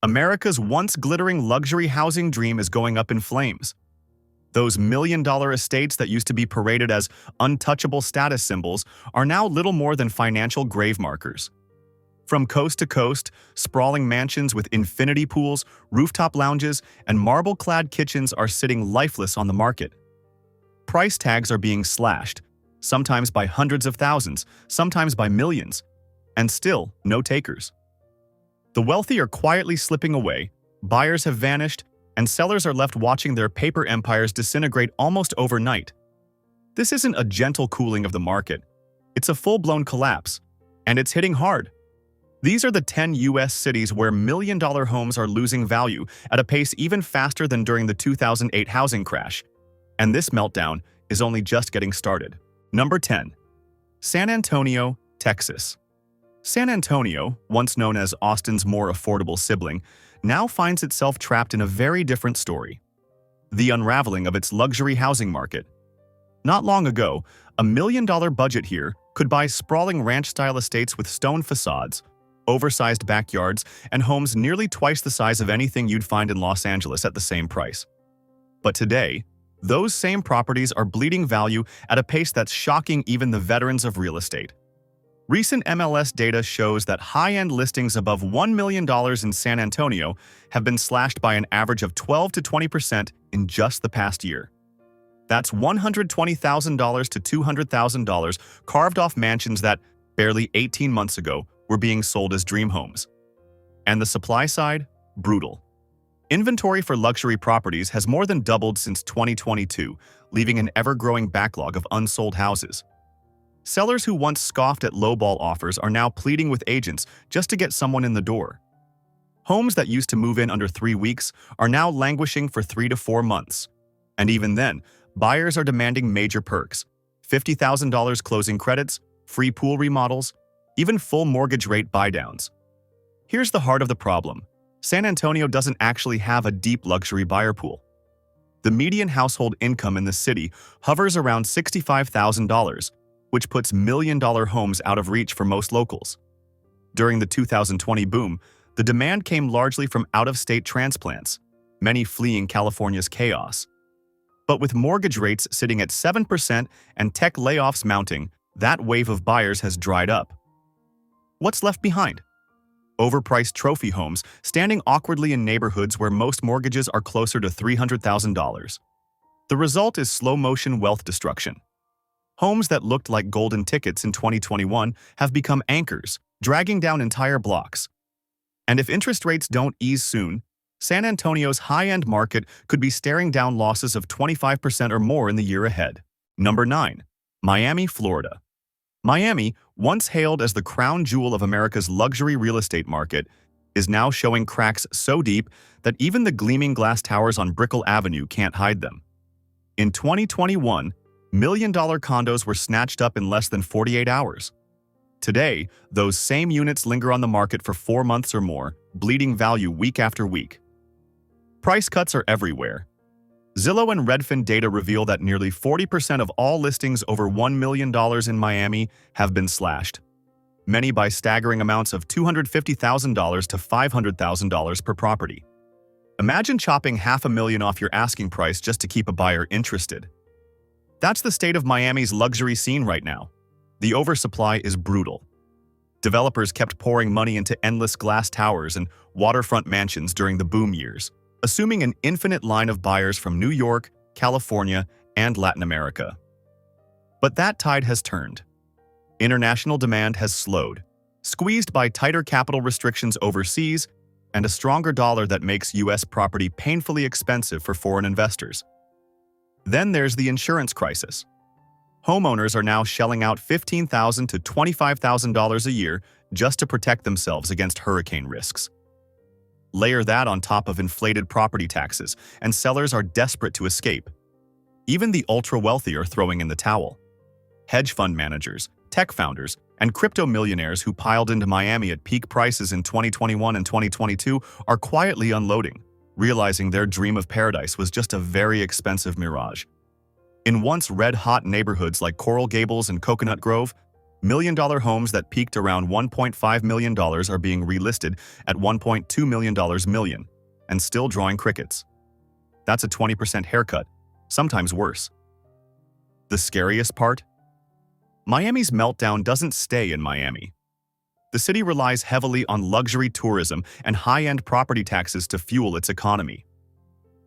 America's once glittering luxury housing dream is going up in flames. Those million-dollar estates that used to be paraded as untouchable status symbols are now little more than financial grave markers. From coast to coast, sprawling mansions with infinity pools, rooftop lounges, and marble-clad kitchens are sitting lifeless on the market. Price tags are being slashed, sometimes by hundreds of thousands, sometimes by millions, and still no takers. The wealthy are quietly slipping away, buyers have vanished, and sellers are left watching their paper empires disintegrate almost overnight. This isn't a gentle cooling of the market. It's a full-blown collapse, and it's hitting hard. These are the 10 U.S. cities where million-dollar homes are losing value at a pace even faster than during the 2008 housing crash. And this meltdown is only just getting started. Number 10. San Antonio, Texas. San Antonio, once known as Austin's more affordable sibling, now finds itself trapped in a very different story. The unraveling of its luxury housing market. Not long ago, a $1 million budget here could buy sprawling ranch-style estates with stone facades, oversized backyards, and homes nearly twice the size of anything you'd find in Los Angeles at the same price. But today, those same properties are bleeding value at a pace that's shocking even the veterans of real estate. Recent MLS data shows that high-end listings above $1 million in San Antonio have been slashed by an average of 12 to 20% in just the past year. That's $120,000 to $200,000 carved off mansions that, barely 18 months ago, were being sold as dream homes. And the supply side? Brutal. Inventory for luxury properties has more than doubled since 2022, leaving an ever-growing backlog of unsold houses. Sellers who once scoffed at lowball offers are now pleading with agents just to get someone in the door. Homes that used to move in under 3 weeks are now languishing for 3 to 4 months. And even then, buyers are demanding major perks: $50,000 closing credits, free pool remodels, even full mortgage rate buydowns. Here's the heart of the problem. San Antonio doesn't actually have a deep luxury buyer pool. The median household income in the city hovers around $65,000, which puts million-dollar homes out of reach for most locals. During the 2020 boom, the demand came largely from out-of-state transplants, many fleeing California's chaos. But with mortgage rates sitting at 7% and tech layoffs mounting, that wave of buyers has dried up. What's left behind? Overpriced trophy homes standing awkwardly in neighborhoods where most mortgages are closer to $300,000. The result is slow-motion wealth destruction. Homes that looked like golden tickets in 2021 have become anchors, dragging down entire blocks. And if interest rates don't ease soon, San Antonio's high-end market could be staring down losses of 25% or more in the year ahead. Number 9. Miami, Florida. Miami, once hailed as the crown jewel of America's luxury real estate market, is now showing cracks so deep that even the gleaming glass towers on Brickell Avenue can't hide them. In 2021, million-dollar condos were snatched up in less than 48 hours. Today, those same units linger on the market for 4 months or more, bleeding value week after week. Price cuts are everywhere. Zillow and Redfin data reveal that nearly 40% of all listings over $1 million in Miami have been slashed, many by staggering amounts of $250,000 to $500,000 per property. Imagine chopping $500,000 off your asking price just to keep a buyer interested. That's the state of Miami's luxury scene right now. The oversupply is brutal. Developers kept pouring money into endless glass towers and waterfront mansions during the boom years, assuming an infinite line of buyers from New York, California, and Latin America. But that tide has turned. International demand has slowed, squeezed by tighter capital restrictions overseas and a stronger dollar that makes U.S. property painfully expensive for foreign investors. Then there's the insurance crisis. Homeowners are now shelling out $15,000 to $25,000 a year just to protect themselves against hurricane risks. Layer that on top of inflated property taxes, and sellers are desperate to escape. Even the ultra-wealthy are throwing in the towel. Hedge fund managers, tech founders, and crypto millionaires who piled into Miami at peak prices in 2021 and 2022 are quietly unloading, realizing their dream of paradise was just a very expensive mirage. In once red-hot neighborhoods like Coral Gables and Coconut Grove, Million-dollar homes that peaked around $1.5 million are being relisted at $1.2 million, and still drawing crickets. That's a 20% haircut, sometimes worse. The scariest part? Miami's meltdown doesn't stay in Miami. The city relies heavily on luxury tourism and high-end property taxes to fuel its economy.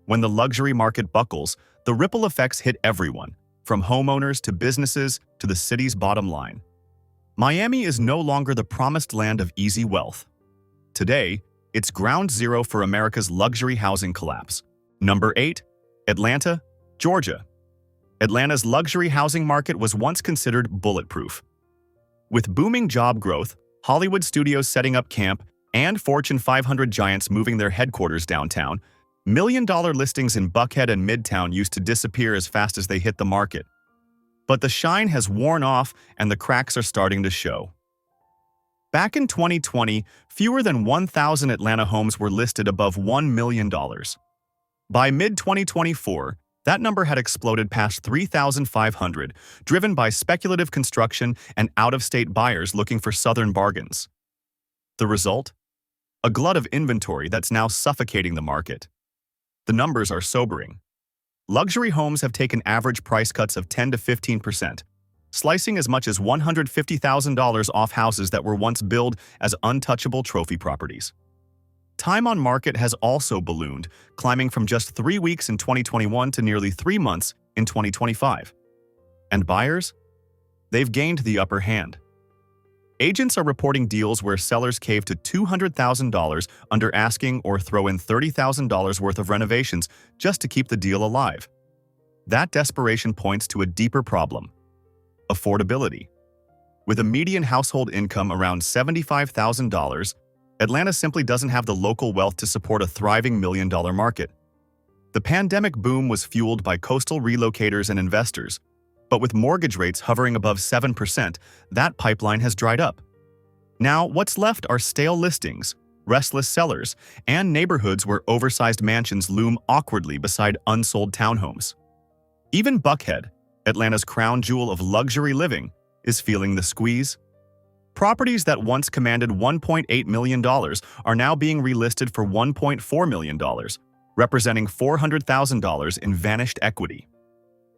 When the luxury market buckles, the ripple effects hit everyone, from homeowners to businesses to the city's bottom line. Miami is no longer the promised land of easy wealth. Today, it's ground zero for America's luxury housing collapse. Number 8. Atlanta, Georgia. Atlanta's luxury housing market was once considered bulletproof. With booming job growth, Hollywood studios setting up camp, and Fortune 500 giants moving their headquarters downtown, million-dollar listings in Buckhead and Midtown used to disappear as fast as they hit the market. But the shine has worn off and the cracks are starting to show. Back in 2020, fewer than 1,000 Atlanta homes were listed above $1 million. By mid-2024, that number had exploded past 3,500, driven by speculative construction and out-of-state buyers looking for southern bargains. The result? A glut of inventory that's now suffocating the market. The numbers are sobering. Luxury homes have taken average price cuts of 10 to 15%, slicing as much as $150,000 off houses that were once billed as untouchable trophy properties. Time on market has also ballooned, climbing from just 3 weeks in 2021 to nearly 3 months in 2025. And buyers? They've gained the upper hand. Agents are reporting deals where sellers cave to $200,000 under asking or throw in $30,000 worth of renovations just to keep the deal alive. That desperation points to a deeper problem: affordability. With a median household income around $75,000, Atlanta simply doesn't have the local wealth to support a thriving million-dollar market. The pandemic boom was fueled by coastal relocators and investors, but with mortgage rates hovering above 7%, that pipeline has dried up. Now, what's left are stale listings, restless sellers, and neighborhoods where oversized mansions loom awkwardly beside unsold townhomes. Even Buckhead, Atlanta's crown jewel of luxury living, is feeling the squeeze. Properties that once commanded $1.8 million are now being relisted for $1.4 million, representing $400,000 in vanished equity.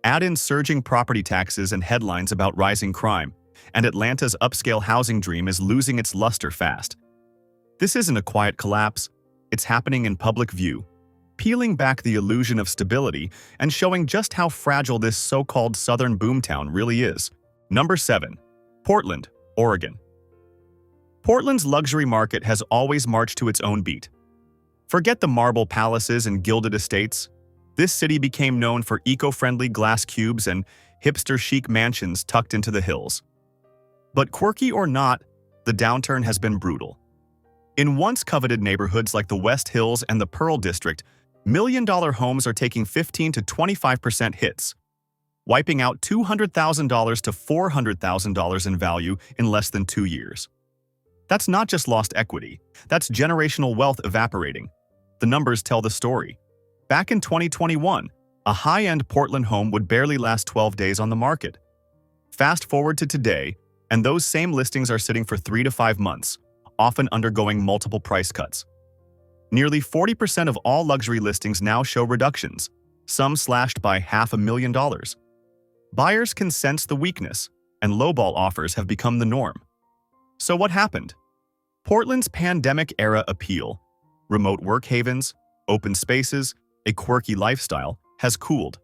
Add in surging property taxes and headlines about rising crime, and Atlanta's upscale housing dream is losing its luster fast. This isn't a quiet collapse, it's happening in public view, peeling back the illusion of stability and showing just how fragile this so-called southern boomtown really is. Number 7. Portland, Oregon. Portland's luxury market has always marched to its own beat. Forget the marble palaces and gilded estates. This city became known for eco-friendly glass cubes and hipster-chic mansions tucked into the hills. But quirky or not, the downturn has been brutal. In once-coveted neighborhoods like the West Hills and the Pearl District, million-dollar homes are taking 15 to 25% hits, wiping out $200,000 to $400,000 in value in less than 2 years. That's not just lost equity, that's generational wealth evaporating. The numbers tell the story. Back in 2021, a high-end Portland home would barely last 12 days on the market. Fast forward to today, and those same listings are sitting for 3 to 5 months, often undergoing multiple price cuts. Nearly 40% of all luxury listings now show reductions, some slashed by $500,000. Buyers can sense the weakness, and lowball offers have become the norm. So what happened? Portland's pandemic-era appeal, remote work havens, open spaces, a quirky lifestyle, has cooled.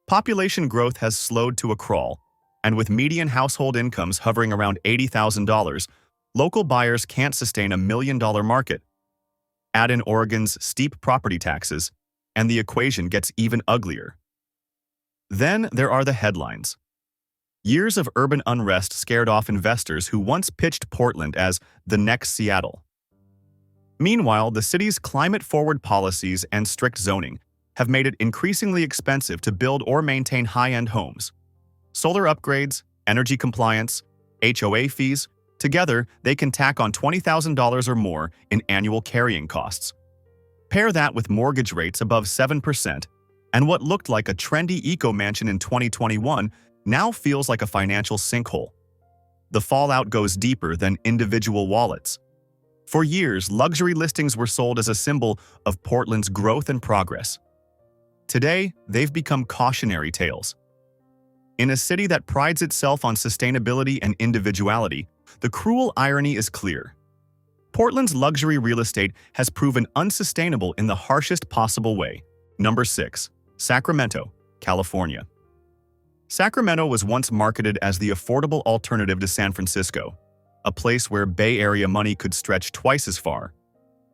Population growth has slowed to a crawl, and with median household incomes hovering around $80,000, local buyers can't sustain a million-dollar market. Add in Oregon's steep property taxes, and the equation gets even uglier. Then there are the headlines. Years of urban unrest scared off investors who once pitched Portland as the next Seattle. Meanwhile, the city's climate-forward policies and strict zoning have made it increasingly expensive to build or maintain high-end homes. Solar upgrades, energy compliance, HOA fees, together they can tack on $20,000 or more in annual carrying costs. Pair that with mortgage rates above 7%, and what looked like a trendy eco-mansion in 2021 now feels like a financial sinkhole. The fallout goes deeper than individual wallets. For years, luxury listings were sold as a symbol of Portland's growth and progress. Today, they've become cautionary tales. In a city that prides itself on sustainability and individuality, the cruel irony is clear. Portland's luxury real estate has proven unsustainable in the harshest possible way. Number 6. Sacramento, California. Sacramento was once marketed as the affordable alternative to San Francisco, a place where Bay Area money could stretch twice as far.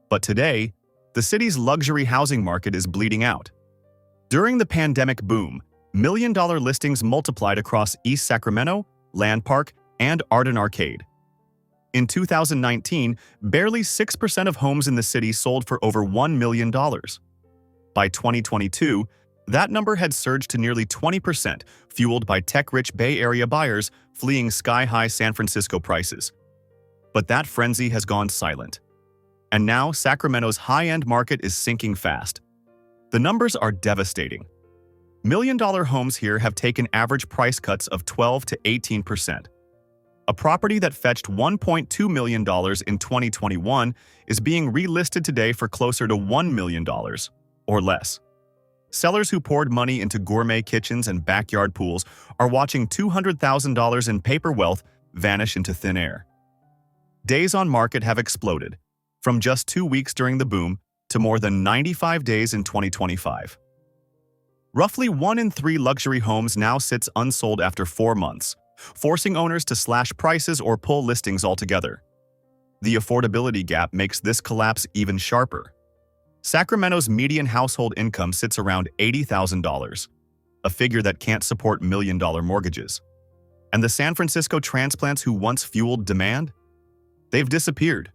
But today, the city's luxury housing market is bleeding out. During the pandemic boom, million-dollar listings multiplied across East Sacramento, Land Park, and Arden Arcade. In 2019, barely 6% of homes in the city sold for over $1 million. By 2022, that number had surged to nearly 20%, fueled by tech-rich Bay Area buyers fleeing sky-high San Francisco prices. But that frenzy has gone silent. And now Sacramento's high-end market is sinking fast. The numbers are devastating. Million-dollar homes here have taken average price cuts of 12 to 18%. A property that fetched $1.2 million in 2021 is being relisted today for closer to $1 million, or less. Sellers who poured money into gourmet kitchens and backyard pools are watching $200,000 in paper wealth vanish into thin air. Days on market have exploded, from just 2 weeks during the boom to more than 95 days in 2025. Roughly 1 in 3 luxury homes now sits unsold after 4 months, forcing owners to slash prices or pull listings altogether. The affordability gap makes this collapse even sharper. Sacramento's median household income sits around $80,000, a figure that can't support million-dollar mortgages. And the San Francisco transplants who once fueled demand? They've disappeared.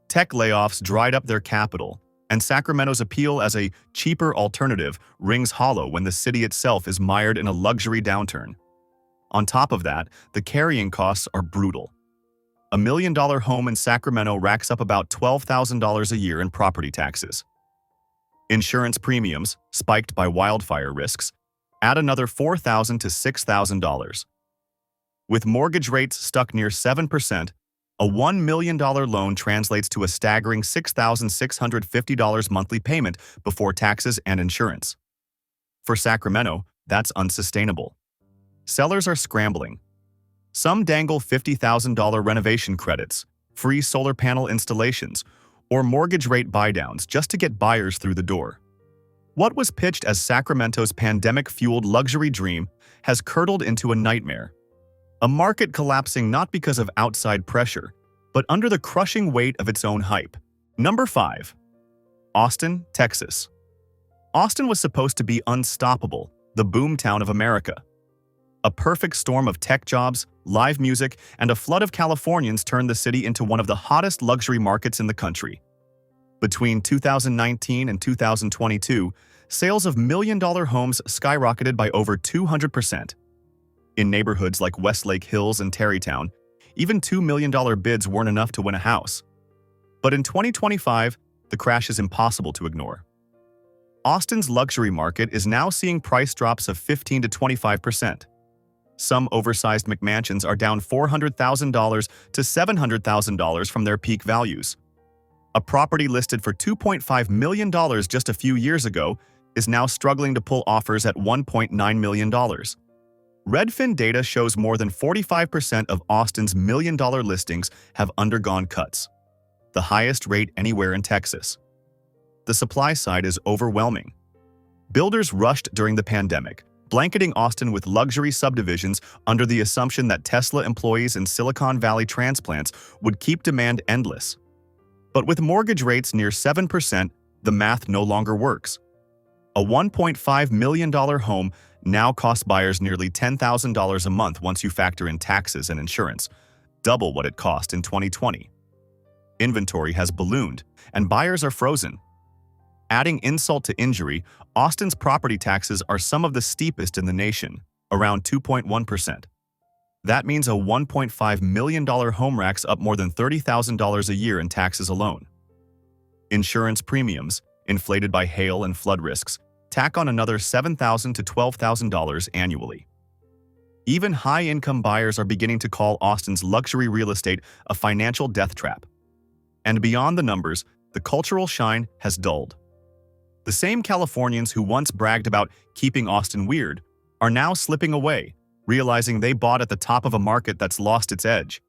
Tech layoffs dried up their capital, and Sacramento's appeal as a cheaper alternative rings hollow when the city itself is mired in a luxury downturn. On top of that, the carrying costs are brutal. A $1 million home in Sacramento racks up about $12,000 a year in property taxes. Insurance premiums, spiked by wildfire risks, add another $4,000 to $6,000. With mortgage rates stuck near 7%, a $1 million loan translates to a staggering $6,650 monthly payment before taxes and insurance. For Sacramento, that's unsustainable. Sellers are scrambling. Some dangle $50,000 renovation credits, free solar panel installations, or mortgage rate buydowns just to get buyers through the door. What was pitched as Sacramento's pandemic-fueled luxury dream has curdled into a nightmare. A market collapsing not because of outside pressure, but under the crushing weight of its own hype. Number 5. Austin, Texas. Austin was supposed to be unstoppable, the boomtown of America. A perfect storm of tech jobs, live music, and a flood of Californians turned the city into one of the hottest luxury markets in the country. Between 2019 and 2022, sales of million-dollar homes skyrocketed by over 200%. In neighborhoods like Westlake Hills and Tarrytown, even $2 million bids weren't enough to win a house. But in 2025, the crash is impossible to ignore. Austin's luxury market is now seeing price drops of 15 to 25%. Some oversized McMansions are down $400,000 to $700,000 from their peak values. A property listed for $2.5 million just a few years ago is now struggling to pull offers at $1.9 million. Redfin data shows more than 45% of Austin's million-dollar listings have undergone cuts, the highest rate anywhere in Texas. The supply side is overwhelming. Builders rushed during the pandemic, blanketing Austin with luxury subdivisions under the assumption that Tesla employees and Silicon Valley transplants would keep demand endless. But with mortgage rates near 7%, the math no longer works. A $1.5 million home now costs buyers nearly $10,000 a month once you factor in taxes and insurance, double what it cost in 2020. Inventory has ballooned, and buyers are frozen. Adding insult to injury, Austin's property taxes are some of the steepest in the nation, around 2.1%. That means a $1.5 million home racks up more than $30,000 a year in taxes alone. Insurance premiums, inflated by hail and flood risks, tack on another $7,000 to $12,000 annually. Even high-income buyers are beginning to call Austin's luxury real estate a financial death trap. And beyond the numbers, the cultural shine has dulled. The same Californians who once bragged about keeping Austin weird are now slipping away, realizing they bought at the top of a market that's lost its edge.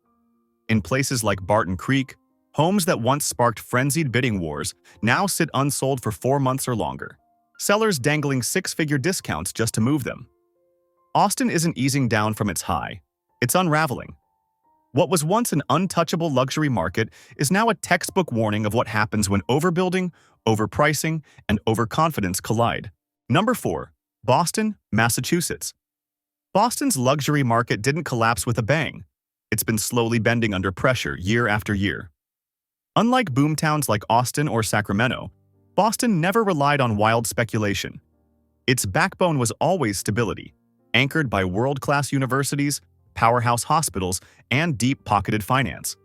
In places like Barton Creek, homes that once sparked frenzied bidding wars now sit unsold for 4 months or longer, sellers dangling six-figure discounts just to move them. Austin isn't easing down from its high, it's unraveling. What was once an untouchable luxury market is now a textbook warning of what happens when overbuilding, overpricing, and overconfidence collide. Number 4. Boston, Massachusetts. Boston's luxury market didn't collapse with a bang. It's been slowly bending under pressure year after year. Unlike boomtowns like Austin or Sacramento, Boston never relied on wild speculation. Its backbone was always stability, anchored by world-class universities, powerhouse hospitals, and deep-pocketed finance.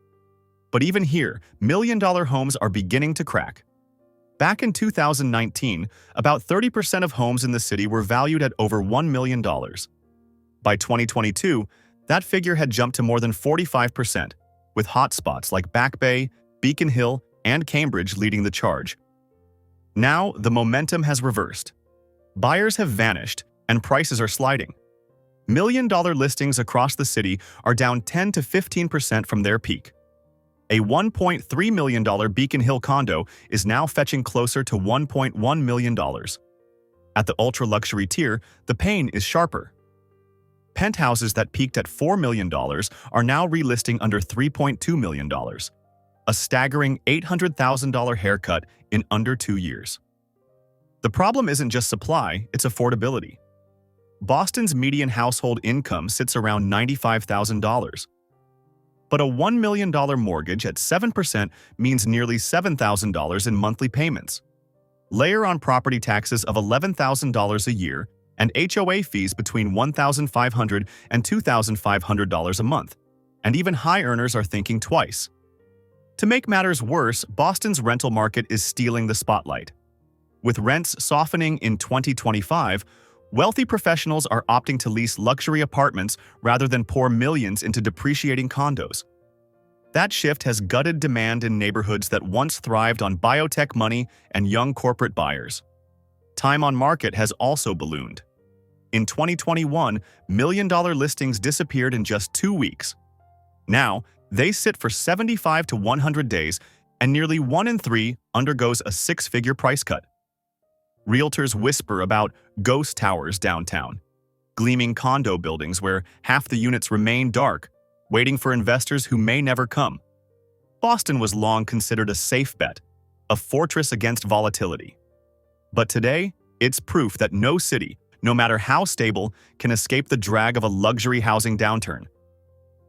But even here, million-dollar homes are beginning to crack. Back in 2019, about 30% of homes in the city were valued at over $1 million. By 2022, that figure had jumped to more than 45%, with hotspots like Back Bay, Beacon Hill, and Cambridge leading the charge. Now, the momentum has reversed. Buyers have vanished, and prices are sliding. Million-dollar listings across the city are down 10 to 15% from their peak. A $1.3 million Beacon Hill condo is now fetching closer to $1.1 million. At the ultra-luxury tier, the pain is sharper. Penthouses that peaked at $4 million are now relisting under $3.2 million, a staggering $800,000 haircut in under 2 years. The problem isn't just supply, it's affordability. Boston's median household income sits around $95,000. But a $1 million mortgage at 7% means nearly $7,000 in monthly payments. Layer on property taxes of $11,000 a year and HOA fees between $1,500 and $2,500 a month, and even high earners are thinking twice. To make matters worse, Boston's rental market is stealing the spotlight. With rents softening in 2025, wealthy professionals are opting to lease luxury apartments rather than pour millions into depreciating condos. That shift has gutted demand in neighborhoods that once thrived on biotech money and young corporate buyers. Time on market has also ballooned. In 2021, million-dollar listings disappeared in just 2 weeks. Now, they sit for 75 to 100 days, and nearly 1 in 3 undergoes a six-figure price cut. Realtors whisper about ghost towers downtown, gleaming condo buildings where half the units remain dark, waiting for investors who may never come. Boston was long considered a safe bet, a fortress against volatility. But today, it's proof that no city, no matter how stable, can escape the drag of a luxury housing downturn.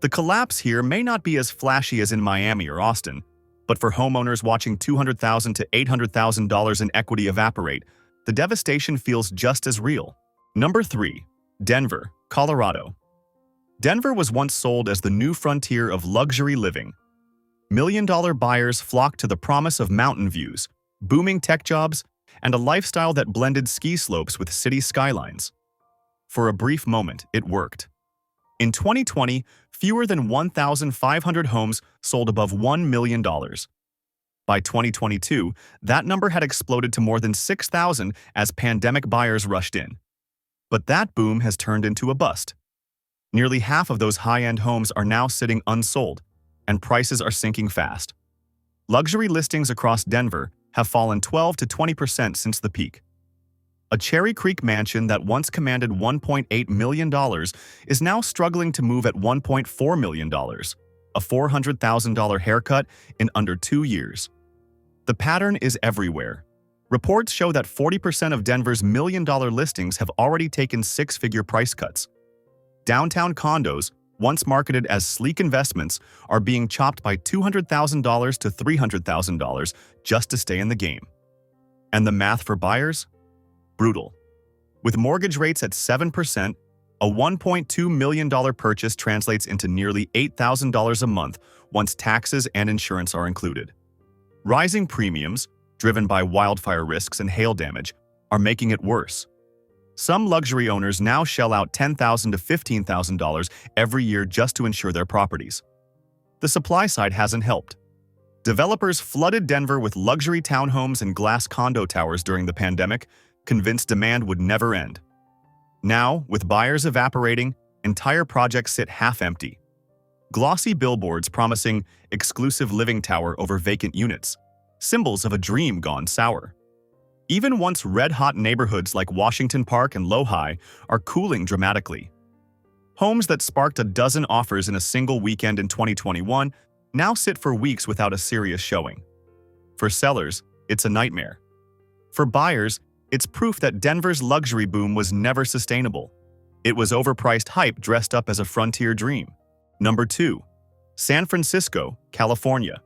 The collapse here may not be as flashy as in Miami or Austin, but for homeowners watching $200,000 to $800,000 in equity evaporate, the devastation feels just as real. Number 3. Denver, Colorado. Denver was once sold as the new frontier of luxury living. Million-dollar buyers flocked to the promise of mountain views, booming tech jobs, and a lifestyle that blended ski slopes with city skylines. For a brief moment, it worked. In 2020, fewer than 1,500 homes sold above $1 million. By 2022, that number had exploded to more than 6,000 as pandemic buyers rushed in. But that boom has turned into a bust. Nearly half of those high-end homes are now sitting unsold, and prices are sinking fast. Luxury listings across Denver have fallen 12 to 20% since the peak. A Cherry Creek mansion that once commanded $1.8 million is now struggling to move at $1.4 million, a $400,000 haircut in under 2 years. The pattern is everywhere. Reports show that 40% of Denver's million-dollar listings have already taken six-figure price cuts. Downtown condos, once marketed as sleek investments, are being chopped by $200,000 to $300,000 just to stay in the game. And the math for buyers? Brutal. With mortgage rates at 7%, a $1.2 million purchase translates into nearly $8,000 a month once taxes and insurance are included. Rising premiums, driven by wildfire risks and hail damage, are making it worse. Some luxury owners now shell out $10,000 to $15,000 every year just to insure their properties. The supply side hasn't helped. Developers flooded Denver with luxury townhomes and glass condo towers during the pandemic, convinced demand would never end. Now, with buyers evaporating, entire projects sit half-empty. Glossy billboards promising exclusive living tower over vacant units, symbols of a dream gone sour. Even once red-hot neighborhoods like Washington Park and Lehigh are cooling dramatically. Homes that sparked a dozen offers in a single weekend in 2021 now sit for weeks without a serious showing. For sellers, it's a nightmare. For buyers, it's proof that Denver's luxury boom was never sustainable. It was overpriced hype dressed up as a frontier dream. Number 2. San Francisco, California.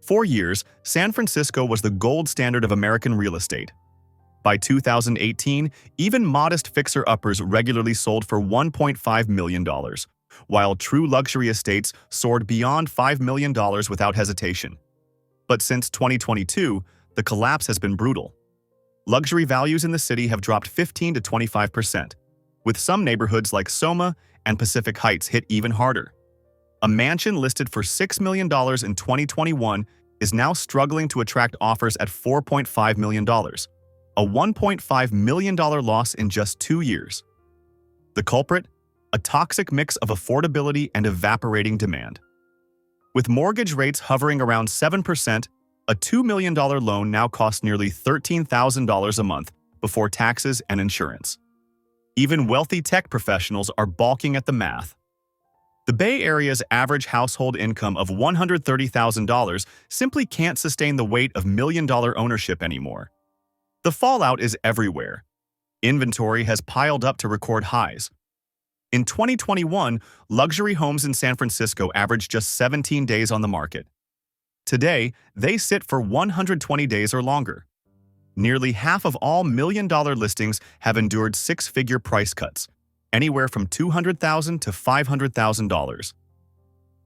For years, San Francisco was the gold standard of American real estate. By 2018, even modest fixer-uppers regularly sold for $1.5 million, while true luxury estates soared beyond $5 million without hesitation. But since 2022, the collapse has been brutal. Luxury values in the city have dropped 15 to 25%, with some neighborhoods like Soma and Pacific Heights hit even harder. A mansion listed for $6 million in 2021 is now struggling to attract offers at $4.5 million, a $1.5 million loss in just 2 years. The culprit? A toxic mix of affordability and evaporating demand. With mortgage rates hovering around 7%, a $2 million loan now costs nearly $13,000 a month before taxes and insurance. Even wealthy tech professionals are balking at the math. The Bay Area's average household income of $130,000 simply can't sustain the weight of million-dollar ownership anymore. The fallout is everywhere. Inventory has piled up to record highs. In 2021, luxury homes in San Francisco averaged just 17 days on the market. Today, they sit for 120 days or longer. Nearly half of all million-dollar listings have endured six-figure price cuts, anywhere from $200,000 to $500,000.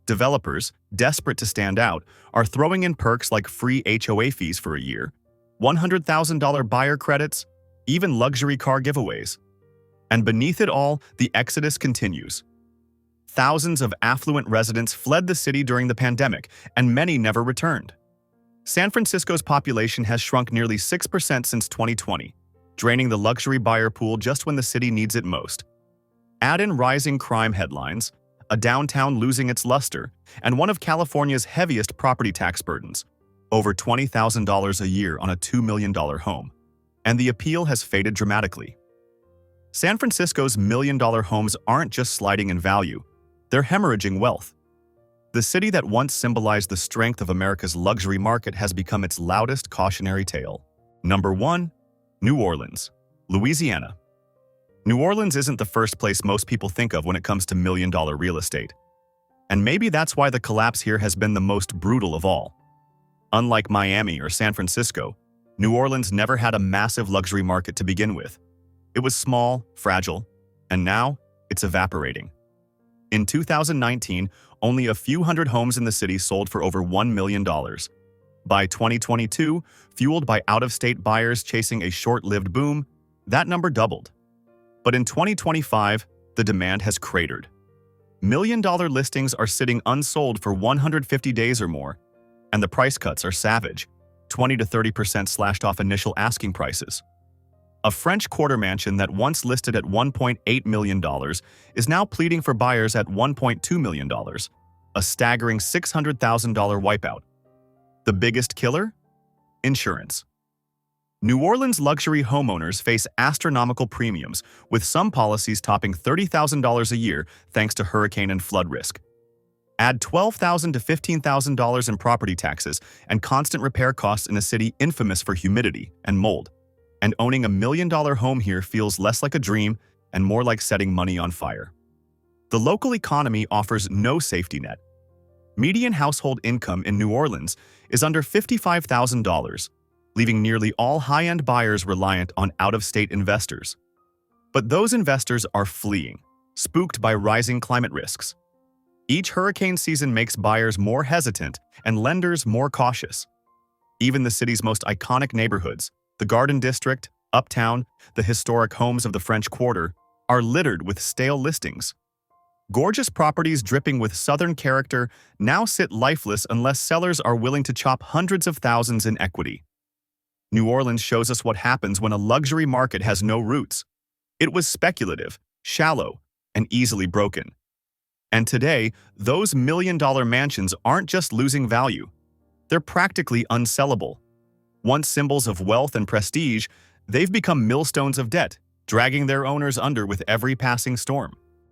Developers, desperate to stand out, are throwing in perks like free HOA fees for a year, $100,000 buyer credits, even luxury car giveaways. And beneath it all, the exodus continues. Thousands of affluent residents fled the city during the pandemic, and many never returned. San Francisco's population has shrunk nearly 6% since 2020, draining the luxury buyer pool just when the city needs it most. Add in rising crime headlines, a downtown losing its luster, and one of California's heaviest property tax burdens, over $20,000 a year on a $2 million home, and the appeal has faded dramatically. San Francisco's million-dollar homes aren't just sliding in value, they're hemorrhaging wealth. The city that once symbolized the strength of America's luxury market has become its loudest cautionary tale. Number 1. New Orleans, Louisiana. New Orleans isn't the first place most people think of when it comes to million-dollar real estate. And maybe that's why the collapse here has been the most brutal of all. Unlike Miami or San Francisco, New Orleans never had a massive luxury market to begin with. It was small, fragile, and now it's evaporating. In 2019, only a few hundred homes in the city sold for over $1 million. By 2022, fueled by out-of-state buyers chasing a short-lived boom, that number doubled. But in 2025, the demand has cratered. Million-dollar listings are sitting unsold for 150 days or more, and the price cuts are savage, 20 to 30% slashed off initial asking prices. A French quarter mansion that once listed at $1.8 million is now pleading for buyers at $1.2 million, a staggering $600,000 wipeout. The biggest killer? Insurance. New Orleans luxury homeowners face astronomical premiums, with some policies topping $30,000 a year thanks to hurricane and flood risk. Add $12,000 to $15,000 in property taxes and constant repair costs in a city infamous for humidity and mold. And owning a $1 million home here feels less like a dream and more like setting money on fire. The local economy offers no safety net. Median household income in New Orleans is under $55,000, leaving nearly all high-end buyers reliant on out-of-state investors. But those investors are fleeing, spooked by rising climate risks. Each hurricane season makes buyers more hesitant and lenders more cautious. Even the city's most iconic neighborhoods, the Garden District, Uptown, the historic homes of the French Quarter, are littered with stale listings. Gorgeous properties dripping with Southern character now sit lifeless unless sellers are willing to chop hundreds of thousands in equity. New Orleans shows us what happens when a luxury market has no roots. It was speculative, shallow, and easily broken. And today, those million-dollar mansions aren't just losing value. They're practically unsellable. Once symbols of wealth and prestige, they've become millstones of debt, dragging their owners under with every passing storm.